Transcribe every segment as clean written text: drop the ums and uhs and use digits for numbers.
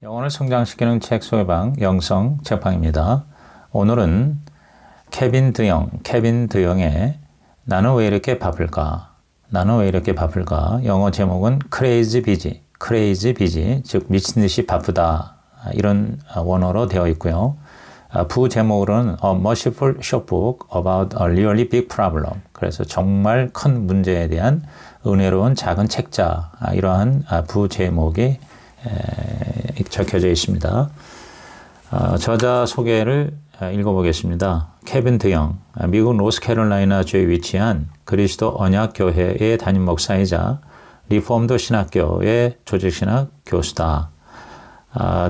영혼을 성장시키는 책 소개방 영성 책방입니다. 오늘은 케빈 드영의 나는 왜 이렇게 바쁠까? 영어 제목은 Crazy Busy, 즉 미친 듯이 바쁘다 이런 원어로 되어 있고요. 부제목으로는 A Merciful Shortbook About a Really Big Problem. 그래서 정말 큰 문제에 대한 은혜로운 작은 책자, 이러한 부제목이 적혀져 있습니다. 저자 소개를 읽어보겠습니다. 케빈 드영, 미국 노스캐롤라이나주에 위치한 그리스도 언약교회의 담임 목사이자 리폼드 신학교의 조직신학 교수다.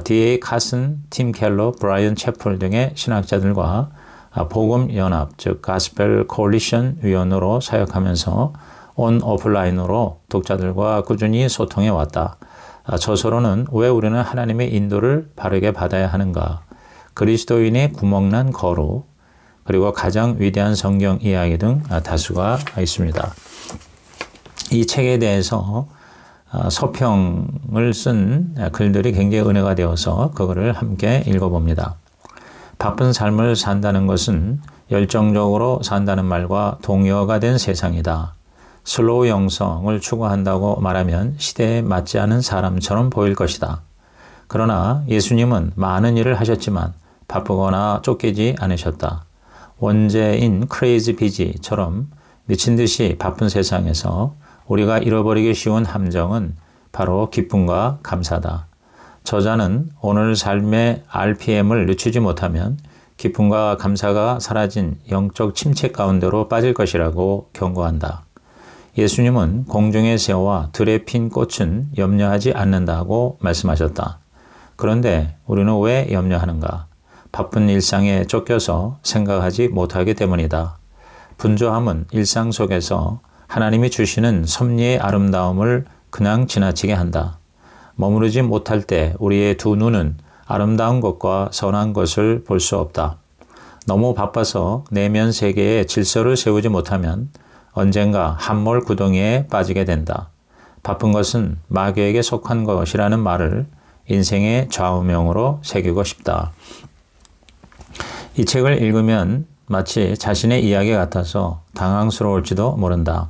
D.A. 카슨, 팀 켈러, 브라이언 채플 등의 신학자들과 복음연합, 즉 가스펠 콜리션 위원으로 사역하면서 온 오프라인으로 독자들과 꾸준히 소통해 왔다. 저서로는 왜 우리는 하나님의 인도를 바르게 받아야 하는가, 그리스도인의 구멍난 거룩, 그리고 가장 위대한 성경 이야기 등 다수가 있습니다. 이 책에 대해서 서평을 쓴 글들이 굉장히 은혜가 되어서 그거를 함께 읽어봅니다. 바쁜 삶을 산다는 것은 열정적으로 산다는 말과 동의어가 된 세상이다. 슬로우 영성을 추구한다고 말하면 시대에 맞지 않은 사람처럼 보일 것이다. 그러나 예수님은 많은 일을 하셨지만 바쁘거나 쫓기지 않으셨다. 원제인 Crazy Busy처럼 미친 듯이 바쁜 세상에서 우리가 잃어버리기 쉬운 함정은 바로 기쁨과 감사다. 저자는 오늘 삶의 RPM을 늦추지 못하면 기쁨과 감사가 사라진 영적 침체 가운데로 빠질 것이라고 경고한다. 예수님은 공중의 새와 들에 핀 꽃은 염려하지 않는다고 말씀하셨다. 그런데 우리는 왜 염려하는가? 바쁜 일상에 쫓겨서 생각하지 못하기 때문이다. 분주함은 일상 속에서 하나님이 주시는 섭리의 아름다움을 그냥 지나치게 한다. 머무르지 못할 때 우리의 두 눈은 아름다운 것과 선한 것을 볼 수 없다. 너무 바빠서 내면 세계에 질서를 세우지 못하면 언젠가 함몰 구덩이에 빠지게 된다. 바쁜 것은 마귀에게 속한 것이라는 말을 인생의 좌우명으로 새기고 싶다. 이 책을 읽으면 마치 자신의 이야기 같아서 당황스러울지도 모른다.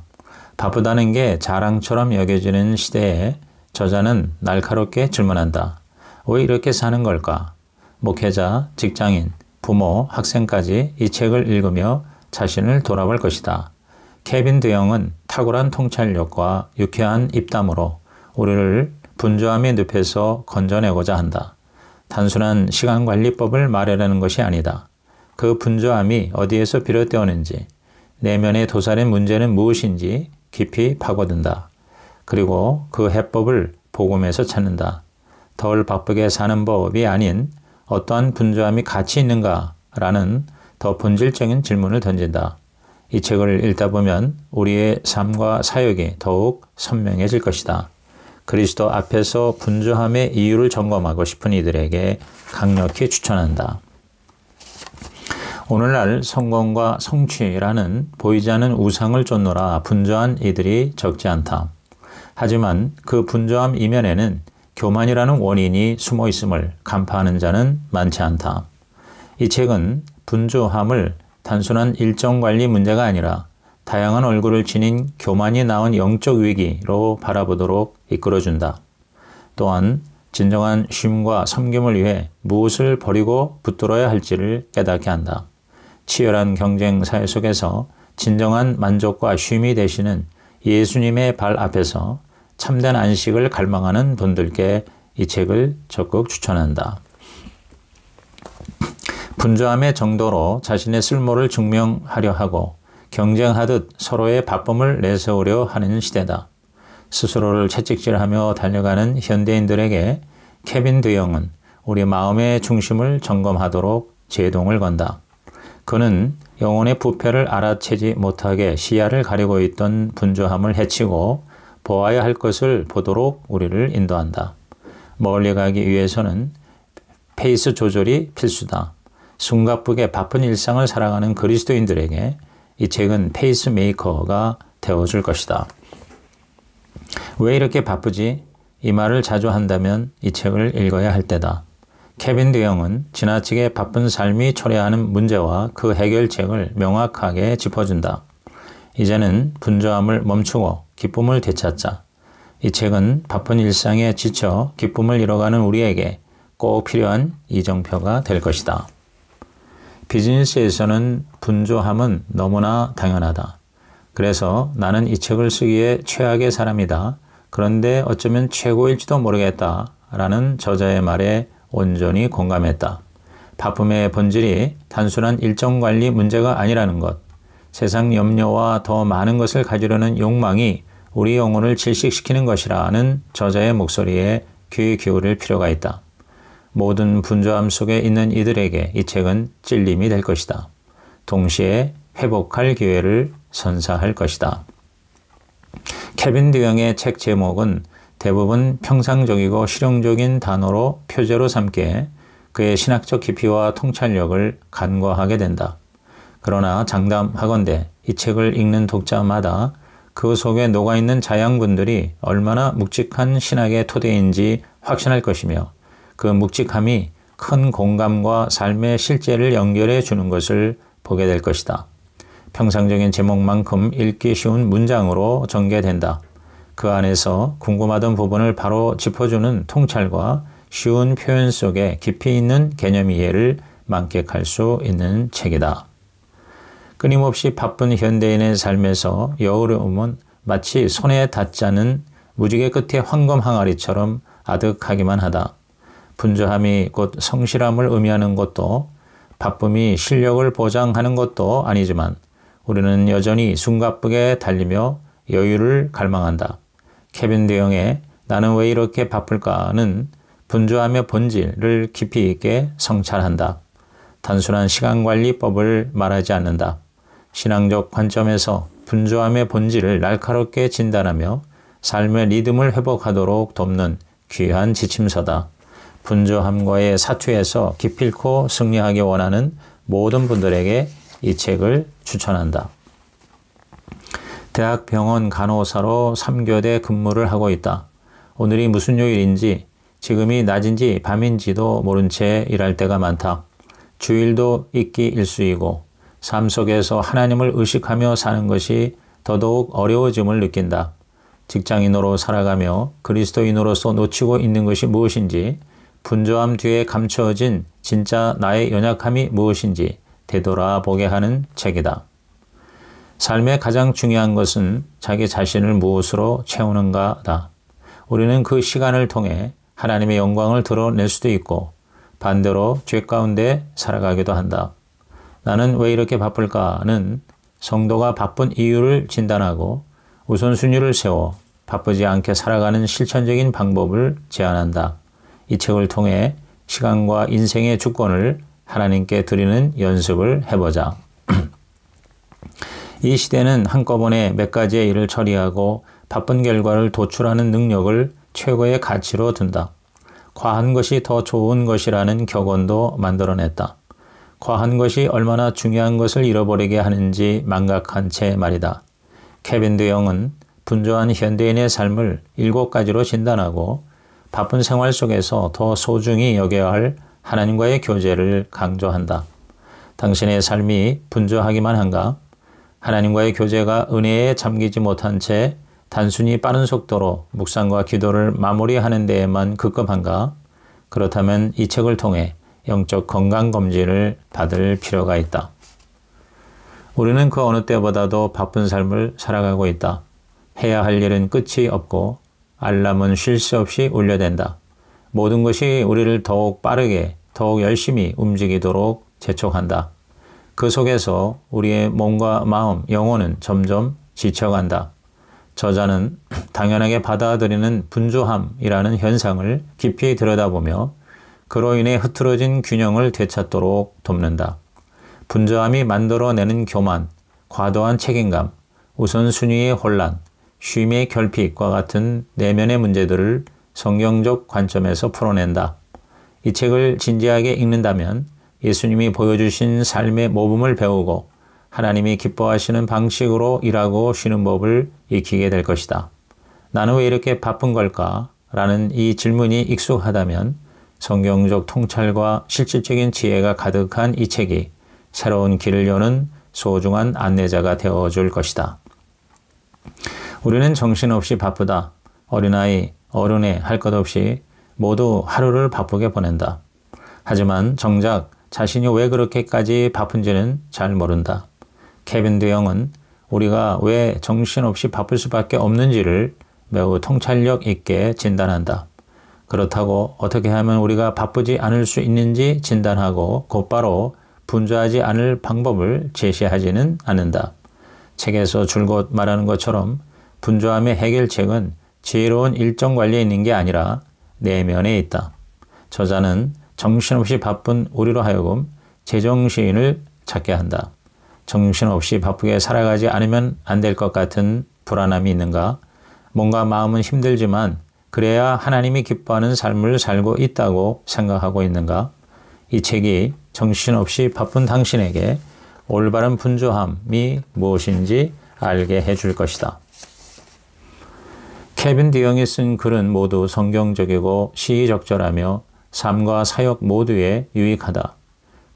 바쁘다는 게 자랑처럼 여겨지는 시대에 저자는 날카롭게 질문한다. 왜 이렇게 사는 걸까? 목회자, 직장인, 부모, 학생까지 이 책을 읽으며 자신을 돌아볼 것이다. 케빈 드영은 탁월한 통찰력과 유쾌한 입담으로 우리를 분주함의 늪에서 건져내고자 한다. 단순한 시간관리법을 말하려는 것이 아니다. 그 분주함이 어디에서 비롯되었는지, 내면에 도사린 문제는 무엇인지 깊이 파고든다. 그리고 그 해법을 복음에서 찾는다. 덜 바쁘게 사는 법이 아닌 어떠한 분주함이 가치 있는가라는 더 본질적인 질문을 던진다. 이 책을 읽다 보면 우리의 삶과 사역이 더욱 선명해질 것이다. 그리스도 앞에서 분주함의 이유를 점검하고 싶은 이들에게 강력히 추천한다. 오늘날 성공과 성취라는 보이지 않는 우상을 쫓느라 분주한 이들이 적지 않다. 하지만 그 분주함 이면에는 교만이라는 원인이 숨어 있음을 간파하는 자는 많지 않다. 이 책은 분주함을 단순한 일정 관리 문제가 아니라 다양한 얼굴을 지닌 교만이 낳은 영적 위기로 바라보도록 이끌어준다. 또한 진정한 쉼과 섬김을 위해 무엇을 버리고 붙들어야 할지를 깨닫게 한다. 치열한 경쟁 사회 속에서 진정한 만족과 쉼이 되시는 예수님의 발 앞에서 참된 안식을 갈망하는 분들께 이 책을 적극 추천한다. 분주함의 정도로 자신의 쓸모를 증명하려 하고 경쟁하듯 서로의 바쁨을 내세우려 하는 시대다. 스스로를 채찍질하며 달려가는 현대인들에게 케빈 드영은 우리 마음의 중심을 점검하도록 제동을 건다. 그는 영혼의 부패를 알아채지 못하게 시야를 가리고 있던 분주함을 해치고 보아야 할 것을 보도록 우리를 인도한다. 멀리 가기 위해서는 페이스 조절이 필수다. 숨가쁘게 바쁜 일상을 살아가는 그리스도인들에게 이 책은 페이스메이커가 되어줄 것이다. 왜 이렇게 바쁘지? 이 말을 자주 한다면 이 책을 읽어야 할 때다. 케빈 드영은 지나치게 바쁜 삶이 초래하는 문제와 그 해결책을 명확하게 짚어준다. 이제는 분주함을 멈추고 기쁨을 되찾자. 이 책은 바쁜 일상에 지쳐 기쁨을 잃어가는 우리에게 꼭 필요한 이정표가 될 것이다. 비즈니스에서는 분주함은 너무나 당연하다. 그래서 나는 이 책을 쓰기에 최악의 사람이다. 그런데 어쩌면 최고일지도 모르겠다. 라는 저자의 말에 온전히 공감했다. 바쁨의 본질이 단순한 일정 관리 문제가 아니라는 것. 세상 염려와 더 많은 것을 가지려는 욕망이 우리 영혼을 질식시키는 것이라는 저자의 목소리에 귀 기울일 필요가 있다. 모든 분주함 속에 있는 이들에게 이 책은 찔림이 될 것이다. 동시에 회복할 기회를 선사할 것이다. 케빈 드영의 책 제목은 대부분 평상적이고 실용적인 단어로 표제로 삼게 그의 신학적 깊이와 통찰력을 간과하게 된다. 그러나 장담하건대 이 책을 읽는 독자마다 그 속에 녹아있는 자양분들이 얼마나 묵직한 신학의 토대인지 확신할 것이며 그 묵직함이 큰 공감과 삶의 실제를 연결해 주는 것을 보게 될 것이다. 평상적인 제목만큼 읽기 쉬운 문장으로 전개된다. 그 안에서 궁금하던 부분을 바로 짚어주는 통찰과 쉬운 표현 속에 깊이 있는 개념 이해를 만끽할 수 있는 책이다. 끊임없이 바쁜 현대인의 삶에서 여유로움은 마치 손에 닿지 않는 무지개 끝의 황금 항아리처럼 아득하기만 하다. 분주함이 곧 성실함을 의미하는 것도 바쁨이 실력을 보장하는 것도 아니지만 우리는 여전히 숨가쁘게 달리며 여유를 갈망한다. 케빈 드영의 나는 왜 이렇게 바쁠까는 분주함의 본질을 깊이 있게 성찰한다. 단순한 시간관리법을 말하지 않는다. 신앙적 관점에서 분주함의 본질을 날카롭게 진단하며 삶의 리듬을 회복하도록 돕는 귀한 지침서다. 분주함과의 사투에서 기필코 승리하기 원하는 모든 분들에게 이 책을 추천한다. 대학병원 간호사로 3교대 근무를 하고 있다. 오늘이 무슨 요일인지 지금이 낮인지 밤인지도 모른 채 일할 때가 많다. 주일도 잊기 일수이고 삶 속에서 하나님을 의식하며 사는 것이 더더욱 어려워짐을 느낀다. 직장인으로 살아가며 그리스도인으로서 놓치고 있는 것이 무엇인지, 분주함 뒤에 감춰진 진짜 나의 연약함이 무엇인지 되돌아보게 하는 책이다. 삶의 가장 중요한 것은 자기 자신을 무엇으로 채우는가다. 우리는 그 시간을 통해 하나님의 영광을 드러낼 수도 있고 반대로 죄 가운데 살아가기도 한다. 나는 왜 이렇게 바쁠까는 성도가 바쁜 이유를 진단하고 우선순위를 세워 바쁘지 않게 살아가는 실천적인 방법을 제안한다. 이 책을 통해 시간과 인생의 주권을 하나님께 드리는 연습을 해보자. 이 시대는 한꺼번에 몇 가지의 일을 처리하고 바쁜 결과를 도출하는 능력을 최고의 가치로 둔다. 과한 것이 더 좋은 것이라는 격언도 만들어냈다. 과한 것이 얼마나 중요한 것을 잃어버리게 하는지 망각한 채 말이다. 케빈 드영은 분주한 현대인의 삶을 7가지로 진단하고 바쁜 생활 속에서 더 소중히 여겨야 할 하나님과의 교제를 강조한다. 당신의 삶이 분주하기만 한가? 하나님과의 교제가 은혜에 잠기지 못한 채 단순히 빠른 속도로 묵상과 기도를 마무리하는 데에만 급급한가? 그렇다면 이 책을 통해 영적 건강검진을 받을 필요가 있다. 우리는 그 어느 때보다도 바쁜 삶을 살아가고 있다. 해야 할 일은 끝이 없고 알람은 쉴 새 없이 울려댄다. 모든 것이 우리를 더욱 빠르게, 더욱 열심히 움직이도록 재촉한다. 그 속에서 우리의 몸과 마음, 영혼은 점점 지쳐간다. 저자는 당연하게 받아들이는 분주함이라는 현상을 깊이 들여다보며 그로 인해 흐트러진 균형을 되찾도록 돕는다. 분주함이 만들어내는 교만, 과도한 책임감, 우선순위의 혼란, 쉼의 결핍과 같은 내면의 문제들을 성경적 관점에서 풀어낸다. 이 책을 진지하게 읽는다면 예수님이 보여주신 삶의 모범을 배우고 하나님이 기뻐하시는 방식으로 일하고 쉬는 법을 익히게 될 것이다. 나는 왜 이렇게 바쁜 걸까? 라는 이 질문이 익숙하다면 성경적 통찰과 실질적인 지혜가 가득한 이 책이 새로운 길을 여는 소중한 안내자가 되어줄 것이다. 우리는 정신없이 바쁘다. 어린아이, 어른애 할 것 없이 모두 하루를 바쁘게 보낸다. 하지만 정작 자신이 왜 그렇게까지 바쁜지는 잘 모른다. 케빈 드영은 우리가 왜 정신없이 바쁠 수밖에 없는지를 매우 통찰력 있게 진단한다. 그렇다고 어떻게 하면 우리가 바쁘지 않을 수 있는지 진단하고 곧바로 분주하지 않을 방법을 제시하지는 않는다. 책에서 줄곧 말하는 것처럼 분주함의 해결책은 지혜로운 일정 관리에 있는 게 아니라 내면에 있다. 저자는 정신없이 바쁜 우리로 하여금 제정신을 찾게 한다. 정신없이 바쁘게 살아가지 않으면 안 될 것 같은 불안함이 있는가? 뭔가 마음은 힘들지만 그래야 하나님이 기뻐하는 삶을 살고 있다고 생각하고 있는가? 이 책이 정신없이 바쁜 당신에게 올바른 분주함이 무엇인지 알게 해줄 것이다. 케빈 드영이 쓴 글은 모두 성경적이고 시의적절하며 삶과 사역 모두에 유익하다.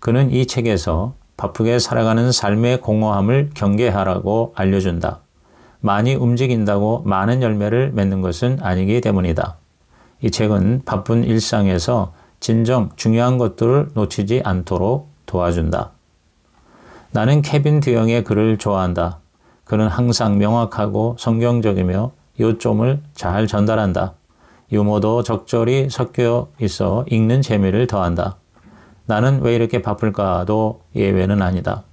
그는 이 책에서 바쁘게 살아가는 삶의 공허함을 경계하라고 알려준다. 많이 움직인다고 많은 열매를 맺는 것은 아니기 때문이다. 이 책은 바쁜 일상에서 진정 중요한 것들을 놓치지 않도록 도와준다. 나는 케빈 드영의 글을 좋아한다. 그는 항상 명확하고 성경적이며 요점을 잘 전달한다. 유머도 적절히 섞여 있어 읽는 재미를 더한다. 나는 왜 이렇게 바쁠까도 예외는 아니다.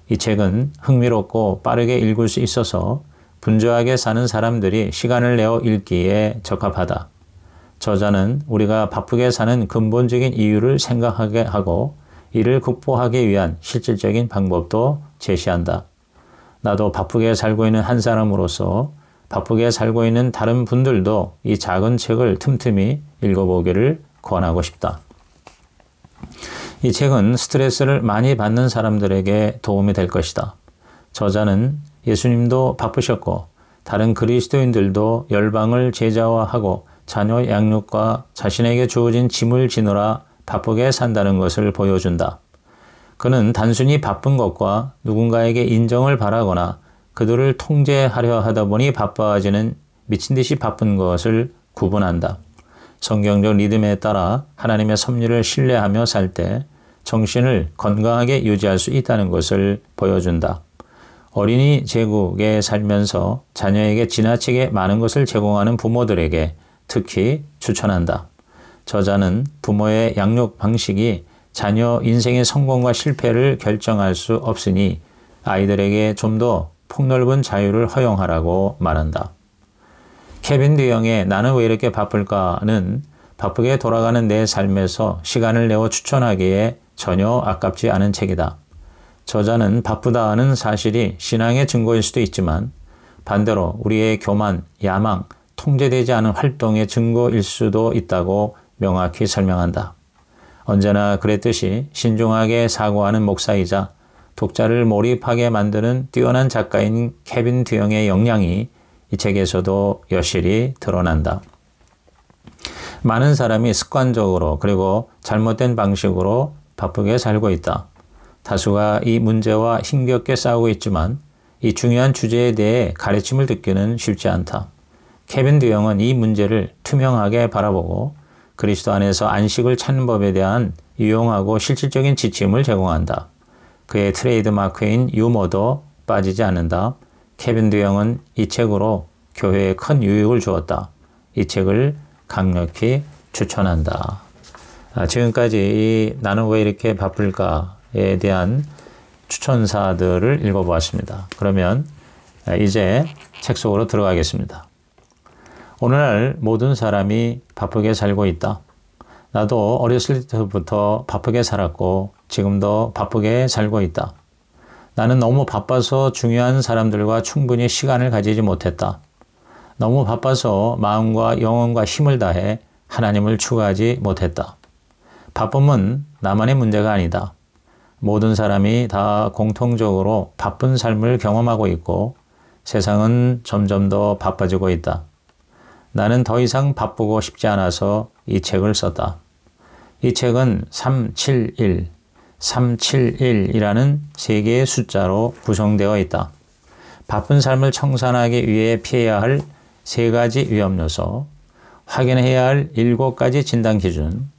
이 책은 흥미롭고 빠르게 읽을 수 있어서 분주하게 사는 사람들이 시간을 내어 읽기에 적합하다. 저자는 우리가 바쁘게 사는 근본적인 이유를 생각하게 하고 이를 극복하기 위한 실질적인 방법도 제시한다. 나도 바쁘게 살고 있는 한 사람으로서 바쁘게 살고 있는 다른 분들도 이 작은 책을 틈틈이 읽어보기를 권하고 싶다. 이 책은 스트레스를 많이 받는 사람들에게 도움이 될 것이다. 저자는 예수님도 바쁘셨고 다른 그리스도인들도 열방을 제자화하고 자녀 양육과 자신에게 주어진 짐을 지느라 바쁘게 산다는 것을 보여준다. 그는 단순히 바쁜 것과 누군가에게 인정을 바라거나 그들을 통제하려 하다 보니 바빠지는 미친 듯이 바쁜 것을 구분한다. 성경적 리듬에 따라 하나님의 섭리를 신뢰하며 살 때 정신을 건강하게 유지할 수 있다는 것을 보여준다. 어린이 제국에 살면서 자녀에게 지나치게 많은 것을 제공하는 부모들에게 특히 추천한다. 저자는 부모의 양육 방식이 자녀 인생의 성공과 실패를 결정할 수 없으니 아이들에게 좀 더 폭넓은 자유를 허용하라고 말한다. 케빈 드영의 나는 왜 이렇게 바쁠까는 바쁘게 돌아가는 내 삶에서 시간을 내어 추천하기에 전혀 아깝지 않은 책이다. 저자는 바쁘다는 사실이 신앙의 증거일 수도 있지만 반대로 우리의 교만, 야망, 통제되지 않은 활동의 증거일 수도 있다고 명확히 설명한다. 언제나 그랬듯이 신중하게 사고하는 목사이자 독자를 몰입하게 만드는 뛰어난 작가인 케빈 드영의 역량이 이 책에서도 여실히 드러난다. 많은 사람이 습관적으로 그리고 잘못된 방식으로 바쁘게 살고 있다. 다수가 이 문제와 힘겹게 싸우고 있지만 이 중요한 주제에 대해 가르침을 듣기는 쉽지 않다. 케빈 드영은 이 문제를 투명하게 바라보고 그리스도 안에서 안식을 찾는 법에 대한 유용하고 실질적인 지침을 제공한다. 그의 트레이드 마크인 유머도 빠지지 않는다. 케빈 드영은 이 책으로 교회에 큰 유익을 주었다. 이 책을 강력히 추천한다. 지금까지 이 나는 왜 이렇게 바쁠까에 대한 추천사들을 읽어보았습니다. 그러면 이제 책 속으로 들어가겠습니다. 오늘날 모든 사람이 바쁘게 살고 있다. 나도 어렸을 때부터 바쁘게 살았고 지금도 바쁘게 살고 있다. 나는 너무 바빠서 중요한 사람들과 충분히 시간을 가지지 못했다. 너무 바빠서 마음과 영혼과 힘을 다해 하나님을 추구하지 못했다. 바쁨은 나만의 문제가 아니다. 모든 사람이 다 공통적으로 바쁜 삶을 경험하고 있고 세상은 점점 더 바빠지고 있다. 나는 더 이상 바쁘고 싶지 않아서 이 책을 썼다. 이 책은 371이라는 세 개의 숫자로 구성되어 있다. 바쁜 삶을 청산하기 위해 피해야 할 3가지 위험 요소, 확인해야 할 7가지 진단 기준,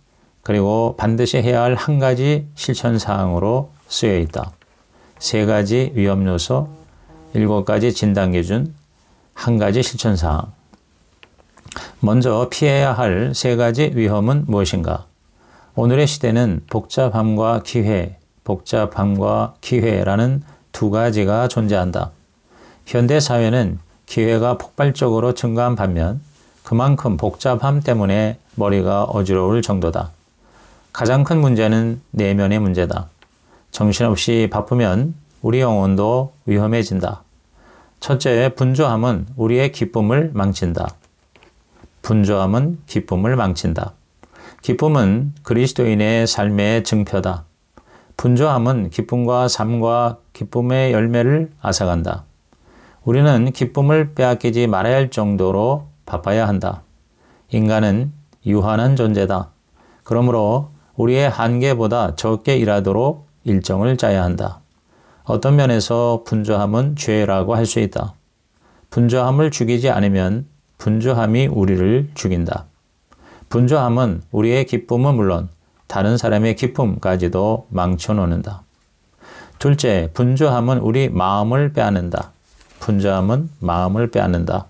그리고 반드시 해야 할 1가지 실천 사항으로 쓰여 있다. 3가지 위험 요소, 7가지 진단 기준, 1가지 실천 사항. 먼저 피해야 할 3가지 위험은 무엇인가? 오늘의 시대는 복잡함과 기회라는 2가지가 존재한다. 현대 사회는 기회가 폭발적으로 증가한 반면 그만큼 복잡함 때문에 머리가 어지러울 정도다. 가장 큰 문제는 내면의 문제다. 정신없이 바쁘면 우리 영혼도 위험해진다. 첫째, 분주함은 우리의 기쁨을 망친다. 분주함은 기쁨을 망친다. 기쁨은 그리스도인의 삶의 증표다. 분주함은 기쁨과 삶과 기쁨의 열매를 앗아간다. 우리는 기쁨을 빼앗기지 말아야 할 정도로 바빠야 한다. 인간은 유한한 존재다. 그러므로 우리의 한계보다 적게 일하도록 일정을 짜야 한다. 어떤 면에서 분주함은 죄라고 할 수 있다. 분주함을 죽이지 않으면 분주함이 우리를 죽인다. 분주함은 우리의 기쁨은 물론 다른 사람의 기쁨까지도 망쳐놓는다. 둘째, 분주함은 우리 마음을 빼앗는다. 분주함은 마음을 빼앗는다.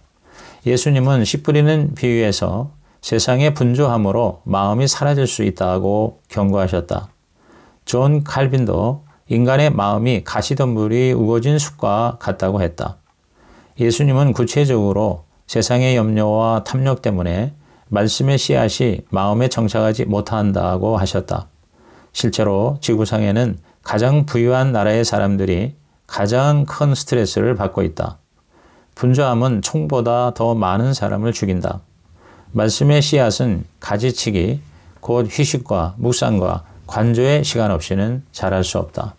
예수님은 씨 뿌리는 비유에서 세상의 분주함으로 마음이 사라질 수 있다고 경고하셨다. 존 칼빈도 인간의 마음이 가시덤불이 우거진 숲과 같다고 했다. 예수님은 구체적으로 세상의 염려와 탐욕 때문에 말씀의 씨앗이 마음에 정착하지 못한다고 하셨다. 실제로 지구상에는 가장 부유한 나라의 사람들이 가장 큰 스트레스를 받고 있다. 분주함은 총보다 더 많은 사람을 죽인다. 말씀의 씨앗은 가지치기, 곧 휴식과 묵상과 관조의 시간 없이는 자랄 수 없다.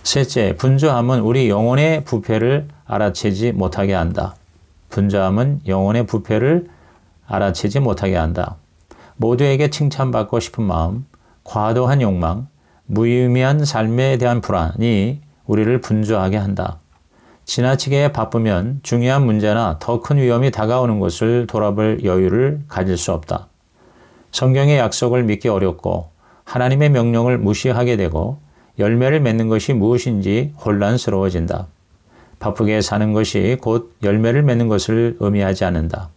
셋째, 분주함은 우리 영혼의 부패를 알아채지 못하게 한다. 분주함은 영혼의 부패를 알아채지 못하게 한다. 모두에게 칭찬받고 싶은 마음, 과도한 욕망, 무의미한 삶에 대한 불안이 우리를 분주하게 한다. 지나치게 바쁘면 중요한 문제나 더 큰 위험이 다가오는 것을 돌아볼 여유를 가질 수 없다. 성경의 약속을 믿기 어렵고 하나님의 명령을 무시하게 되고 열매를 맺는 것이 무엇인지 혼란스러워진다. 바쁘게 사는 것이 곧 열매를 맺는 것을 의미하지 않는다.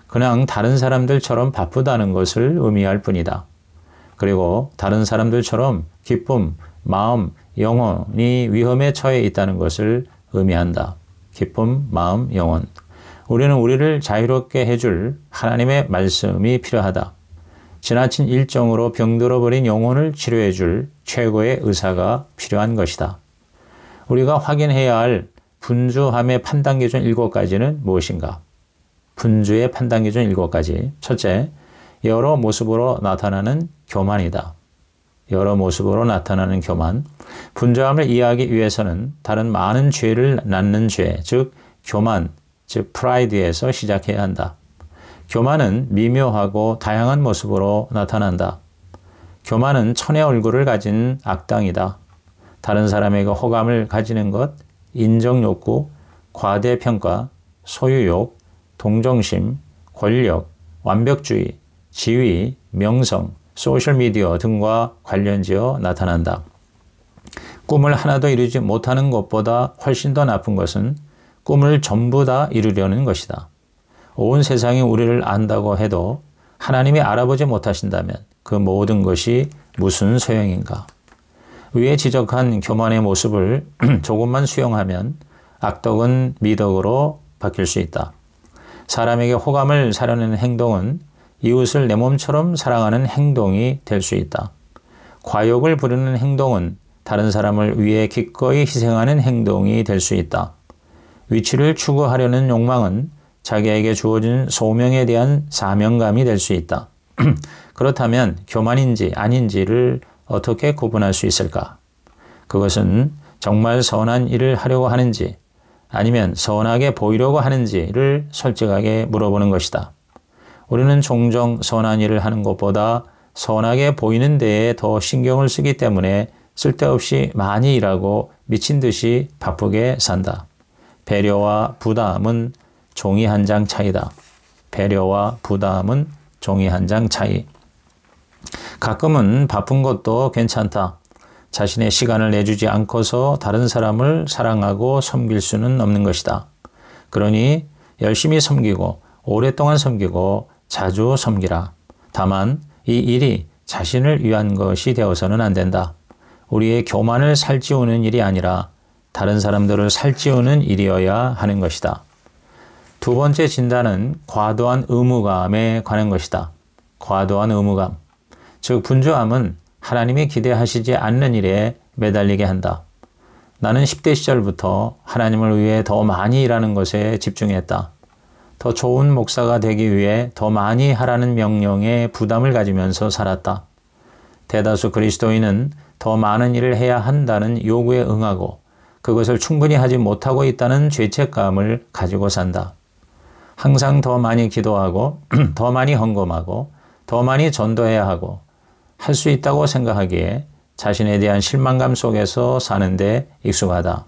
그냥 다른 사람들처럼 바쁘다는 것을 의미할 뿐이다. 그리고 다른 사람들처럼 기쁨, 마음, 영혼이 위험에 처해 있다는 것을 의미한다. 기쁨, 마음, 영혼. 우리는 우리를 자유롭게 해줄 하나님의 말씀이 필요하다. 지나친 일정으로 병들어버린 영혼을 치료해줄 최고의 의사가 필요한 것이다. 우리가 확인해야 할 분주함의 판단 기준 7가지는 무엇인가? 분주의 판단 기준 7가지. 첫째, 여러 모습으로 나타나는 교만이다. 여러 모습으로 나타나는 교만. 분주함을 이해하기 위해서는 다른 많은 죄를 낳는 죄, 즉 교만, 즉 프라이드에서 시작해야 한다. 교만은 미묘하고 다양한 모습으로 나타난다. 교만은 천의 얼굴을 가진 악당이다. 다른 사람에게 호감을 가지는 것, 인정욕구, 과대평가, 소유욕, 동정심, 권력, 완벽주의, 지위, 명성, 소셜미디어 등과 관련지어 나타난다. 꿈을 하나도 이루지 못하는 것보다 훨씬 더 나쁜 것은 꿈을 전부 다 이루려는 것이다. 온 세상이 우리를 안다고 해도 하나님이 알아보지 못하신다면 그 모든 것이 무슨 소용인가? 위에 지적한 교만의 모습을 조금만 수용하면 악덕은 미덕으로 바뀔 수 있다. 사람에게 호감을 사려는 행동은 이웃을 내 몸처럼 사랑하는 행동이 될 수 있다. 과욕을 부르는 행동은 다른 사람을 위해 기꺼이 희생하는 행동이 될 수 있다. 위치를 추구하려는 욕망은 자기에게 주어진 소명에 대한 사명감이 될 수 있다. 그렇다면 교만인지 아닌지를 어떻게 구분할 수 있을까? 그것은 정말 선한 일을 하려고 하는지 아니면 선하게 보이려고 하는지를 솔직하게 물어보는 것이다. 우리는 종종 선한 일을 하는 것보다 선하게 보이는 데에 더 신경을 쓰기 때문에 쓸데없이 많이 일하고 미친 듯이 바쁘게 산다. 배려와 부담은 종이 한 장 차이다. 배려와 부담은 종이 한 장 차이. 가끔은 바쁜 것도 괜찮다. 자신의 시간을 내주지 않고서 다른 사람을 사랑하고 섬길 수는 없는 것이다. 그러니 열심히 섬기고 오랫동안 섬기고 자주 섬기라. 다만 이 일이 자신을 위한 것이 되어서는 안 된다. 우리의 교만을 살찌우는 일이 아니라 다른 사람들을 살찌우는 일이어야 하는 것이다. 두 번째 진단은 과도한 의무감에 관한 것이다. 과도한 의무감. 즉 분주함은 하나님이 기대하시지 않는 일에 매달리게 한다. 나는 10대 시절부터 하나님을 위해 더 많이 일하는 것에 집중했다. 더 좋은 목사가 되기 위해 더 많이 하라는 명령에 부담을 가지면서 살았다. 대다수 그리스도인은 더 많은 일을 해야 한다는 요구에 응하고 그것을 충분히 하지 못하고 있다는 죄책감을 가지고 산다. 항상 더 많이 기도하고 더 많이 헌금하고 더 많이 전도해야 하고 할 수 있다고 생각하기에 자신에 대한 실망감 속에서 사는데 익숙하다.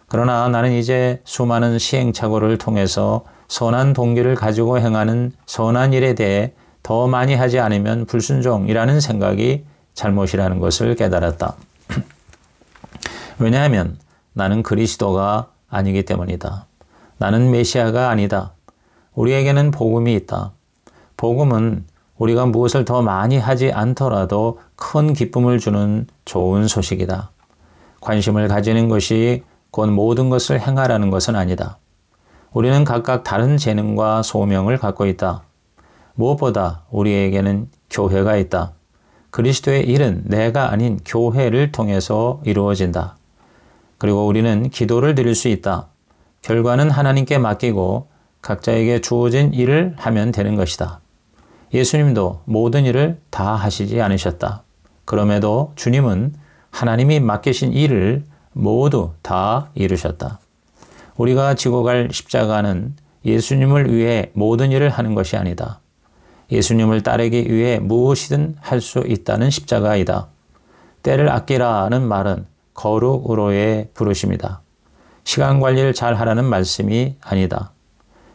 그러나 나는 이제 수많은 시행착오를 통해서 선한 동기를 가지고 행하는 선한 일에 대해 더 많이 하지 않으면 불순종이라는 생각이 잘못이라는 것을 깨달았다. 왜냐하면 나는 그리스도가 아니기 때문이다. 나는 메시아가 아니다. 우리에게는 복음이 있다. 복음은 우리가 무엇을 더 많이 하지 않더라도 큰 기쁨을 주는 좋은 소식이다. 관심을 가지는 것이 곧 모든 것을 행하라는 것은 아니다. 우리는 각각 다른 재능과 소명을 갖고 있다. 무엇보다 우리에게는 교회가 있다. 그리스도의 일은 내가 아닌 교회를 통해서 이루어진다. 그리고 우리는 기도를 드릴 수 있다. 결과는 하나님께 맡기고 각자에게 주어진 일을 하면 되는 것이다. 예수님도 모든 일을 다 하시지 않으셨다. 그럼에도 주님은 하나님이 맡기신 일을 모두 다 이루셨다. 우리가 지고 갈 십자가는 예수님을 위해 모든 일을 하는 것이 아니다. 예수님을 따르기 위해 무엇이든 할 수 있다는 십자가이다. 때를 아끼라는 말은 거룩으로의 부르심이다. 시간 관리를 잘 하라는 말씀이 아니다.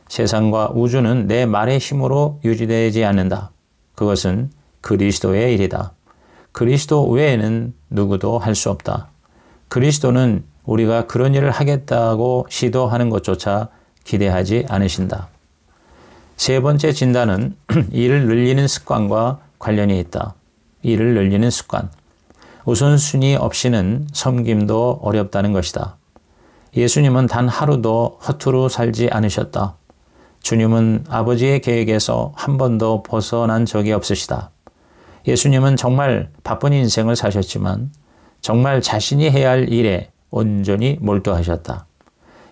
세상과 우주는 내 말의 힘으로 유지되지 않는다. 그것은 그리스도의 일이다. 그리스도 외에는 누구도 할 수 없다. 그리스도는 우리가 그런 일을 하겠다고 시도하는 것조차 기대하지 않으신다. 세 번째 진단은 일을 늘리는 습관과 관련이 있다. 일을 늘리는 습관. 우선순위 없이는 섬김도 어렵다는 것이다. 예수님은 단 하루도 허투루 살지 않으셨다. 주님은 아버지의 계획에서 한 번도 벗어난 적이 없으시다. 예수님은 정말 바쁜 인생을 사셨지만 정말 자신이 해야 할 일에 온전히 몰두하셨다.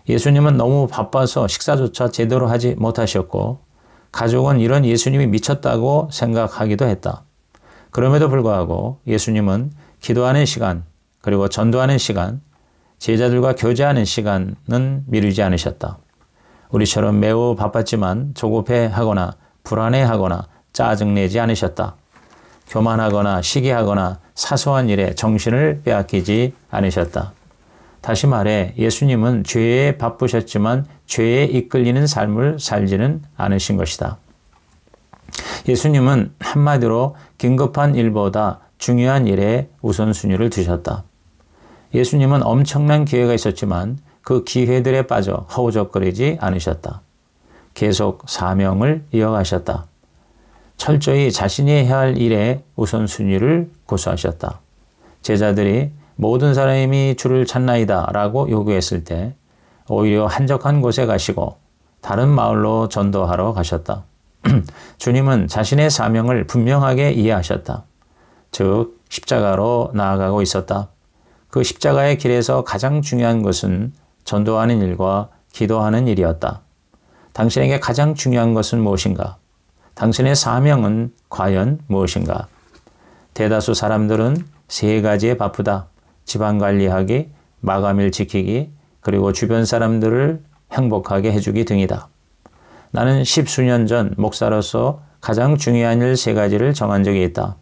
예수님은 너무 바빠서 식사조차 제대로 하지 못하셨고 가족은 이런 예수님이 미쳤다고 생각하기도 했다. 그럼에도 불구하고 예수님은 기도하는 시간 그리고 전도하는 시간, 제자들과 교제하는 시간은 미루지 않으셨다. 우리처럼 매우 바빴지만 조급해하거나 불안해하거나 짜증내지 않으셨다. 교만하거나 시기하거나 사소한 일에 정신을 빼앗기지 않으셨다. 다시 말해 예수님은 죄에 바쁘셨지만 죄에 이끌리는 삶을 살지는 않으신 것이다. 예수님은 한마디로 긴급한 일보다 중요한 일에 우선순위를 두셨다. 예수님은 엄청난 기회가 있었지만 그 기회들에 빠져 허우적거리지 않으셨다. 계속 사명을 이어가셨다. 철저히 자신이 해야 할 일에 우선순위를 고수하셨다. 제자들이 모든 사람이 주를 찾나이다 라고 요구했을 때 오히려 한적한 곳에 가시고 다른 마을로 전도하러 가셨다. 주님은 자신의 사명을 분명하게 이해하셨다. 즉 십자가로 나아가고 있었다. 그 십자가의 길에서 가장 중요한 것은 전도하는 일과 기도하는 일이었다. 당신에게 가장 중요한 것은 무엇인가? 당신의 사명은 과연 무엇인가? 대다수 사람들은 세 가지에 바쁘다. 집안 관리하기, 마감일 지키기, 그리고 주변 사람들을 행복하게 해주기 등이다. 나는 10수년 전 목사로서 가장 중요한 일 3가지를 정한 적이 있다.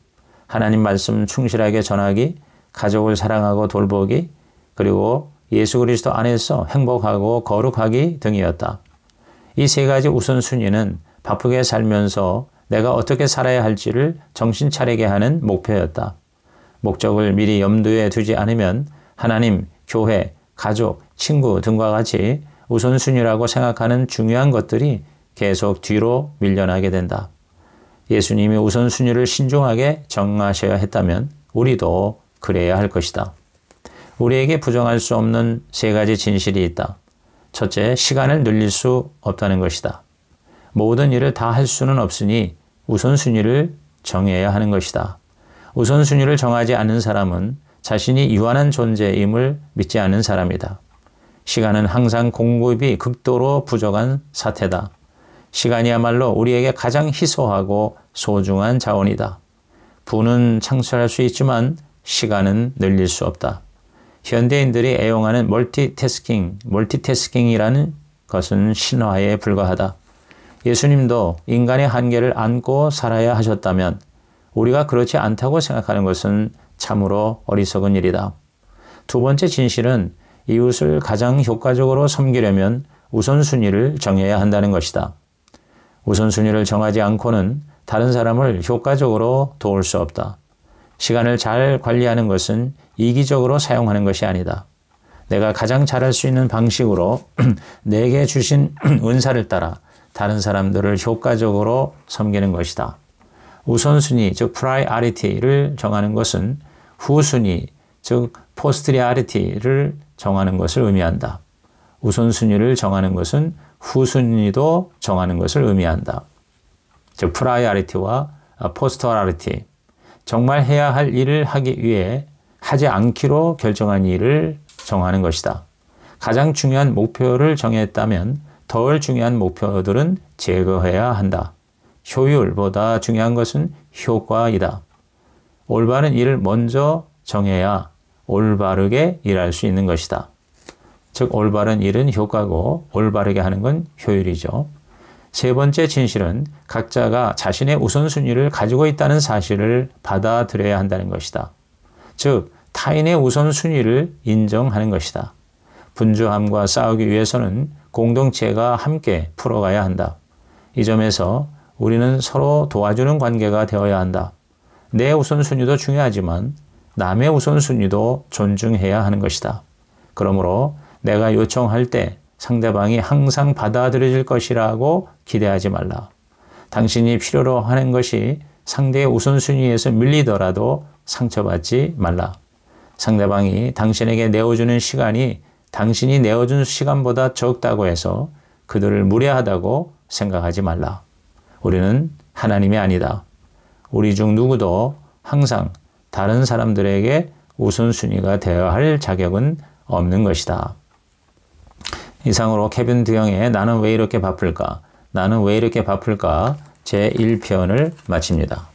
하나님 말씀 충실하게 전하기, 가족을 사랑하고 돌보기, 그리고 예수 그리스도 안에서 행복하고 거룩하기 등이었다. 이 3가지 우선순위는 바쁘게 살면서 내가 어떻게 살아야 할지를 정신 차리게 하는 목표였다. 목적을 미리 염두에 두지 않으면 하나님, 교회, 가족, 친구 등과 같이 우선순위라고 생각하는 중요한 것들이 계속 뒤로 밀려나게 된다. 예수님이 우선순위를 신중하게 정하셔야 했다면 우리도 그래야 할 것이다. 우리에게 부정할 수 없는 3가지 진실이 있다. 첫째, 시간을 늘릴 수 없다는 것이다. 모든 일을 다 할 수는 없으니 우선순위를 정해야 하는 것이다. 우선순위를 정하지 않는 사람은 자신이 유한한 존재임을 믿지 않는 사람이다. 시간은 항상 공급이 극도로 부족한 사태다. 시간이야말로 우리에게 가장 희소하고 소중한 자원이다. 부는 창출할 수 있지만 시간은 늘릴 수 없다. 현대인들이 애용하는 멀티태스킹이라는 것은 신화에 불과하다. 예수님도 인간의 한계를 안고 살아야 하셨다면 우리가 그렇지 않다고 생각하는 것은 참으로 어리석은 일이다. 2번째 진실은 이웃을 가장 효과적으로 섬기려면 우선순위를 정해야 한다는 것이다. 우선순위를 정하지 않고는 다른 사람을 효과적으로 도울 수 없다. 시간을 잘 관리하는 것은 이기적으로 사용하는 것이 아니다. 내가 가장 잘할 수 있는 방식으로 내게 주신 은사를 따라 다른 사람들을 효과적으로 섬기는 것이다. 우선순위, 즉 priority를 정하는 것은 후순위, 즉 posteriority를 정하는 것을 의미한다. 우선순위를 정하는 것은 후순위도 정하는 것을 의미한다. 즉 priority와 posteriority, 정말 해야 할 일을 하기 위해 하지 않기로 결정한 일을 정하는 것이다. 가장 중요한 목표를 정했다면 덜 중요한 목표들은 제거해야 한다. 효율보다 중요한 것은 효과이다. 올바른 일을 먼저 정해야 올바르게 일할 수 있는 것이다. 즉 올바른 일은 효과고 올바르게 하는 건 효율이죠. 3번째 진실은 각자가 자신의 우선순위를 가지고 있다는 사실을 받아들여야 한다는 것이다. 즉 타인의 우선순위를 인정하는 것이다. 분주함과 싸우기 위해서는 공동체가 함께 풀어가야 한다. 이 점에서 우리는 서로 도와주는 관계가 되어야 한다. 내 우선순위도 중요하지만 남의 우선순위도 존중해야 하는 것이다. 그러므로 내가 요청할 때 상대방이 항상 받아들여질 것이라고 기대하지 말라. 당신이 필요로 하는 것이 상대의 우선순위에서 밀리더라도 상처받지 말라. 상대방이 당신에게 내어주는 시간이 당신이 내어준 시간보다 적다고 해서 그들을 무례하다고 생각하지 말라. 우리는 하나님이 아니다. 우리 중 누구도 항상 다른 사람들에게 우선순위가 되어야 할 자격은 없는 것이다. 이상으로 케빈 드영의 나는 왜 이렇게 바쁠까? 나는 왜 이렇게 바쁠까? 제1편을 마칩니다.